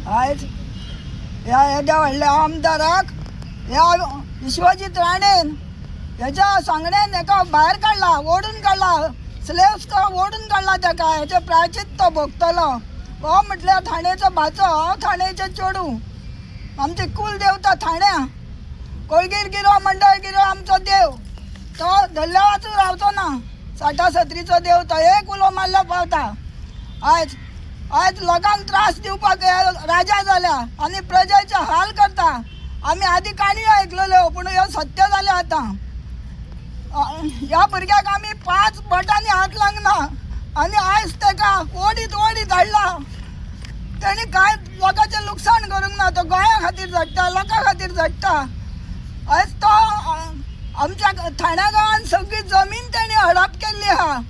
आयज ह्या येद्या व्हडल्या आमदाराक ह्या विश्वजीत राणेन ह्याच्या सांगणेन एका भायर काडला, ओडून काडला, स्लेव्स ओडून काडला ताका. हेचे प्रायचित्त तो भोगतलो. हो म्हटल्यार ठाणेचो भाचो, हांव ठाणेचें चेडूं. आमची कुल देवता ठाण्या, कोळगीरगिरो मंडळगिरो आमचो देव. तो धल्ल्या वाचून रावचो ना. 60-70चो देव तो एक उलो मारलो पावता. आयज आयज लोकांक त्रास दिवपाक राजा जाल्या आनी प्रजेचे हाल करता. आमी आदी काणयो आयकलेल्यो पूण ह्यो सत्य जालें आतां. ह्या भुरग्याक आमी 5 बोटांनी हात लावना आनी आयज ताका ओडीत ओडीत हाडला. तेणी कांय लोकांचें लुकसाण करूंक ना. तो गोंया खातीर झडटा, लोकां खातीर झडटा. आयज तो आमच्या ठाण्या गांवांत सगळी जमीन तेणी हडप केल्ली आहा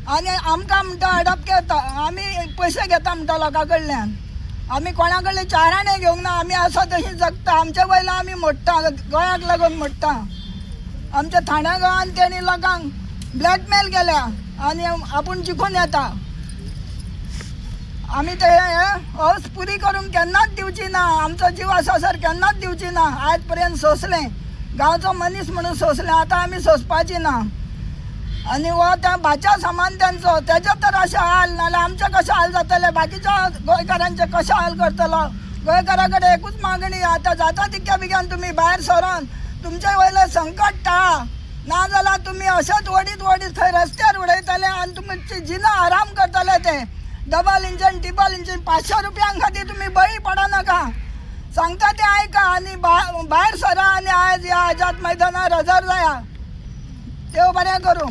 आनी आमकां म्हणटा हडप घेता, आमी पयशे घेता म्हणटा लोकां कडल्यान. आमी कोणा कडले 4 आणे घेवंक ना. आमी आसा तशीं जगता. आमच्या वयल्यान आमी मोडटा, गोंयाक लागून मोडटा. आमच्या ठाण्या गांवांत तेणी लोकांक ब्लॅकमेल केल्या आनी आपूण जिखून येता. आमी ते हौस पुरी करूंक केन्नाच दिवची ना. आमचो जीव आसा सर केन्नाच दिवची ना. आयज पर्यंत सोंसलें, गांवचो मनीस म्हणून सोंसलें. आतां आमी सोंसपाची ना. आनी हो त्या भाच्या समान तेंचो तेजे तर अशें हाल नाल्यार आमचे कशें हाल जातले, बाकीच्या गोंयकारांचे कशें हाल करतलो. गोंयकारा कडेन एकूच मागणी, आतां जाता तितक्या बेगीन तुमी भायर सरोन तुमचे वयले संकट टाळा. नाजाल्यार तुमी अशेंच ओडीत ओडीत खंय रस्त्यार उडयतले आनी तुमची जिना आराम करतले. ते डबल इंजन टिबल इंजन 500 रुपयां खातीर तुमी बळी पडनाका. सांगता ते आयका आनी भायर सरा आनी आयज ह्या आझाद मैदानार हजर जाया. देव बरें करूं.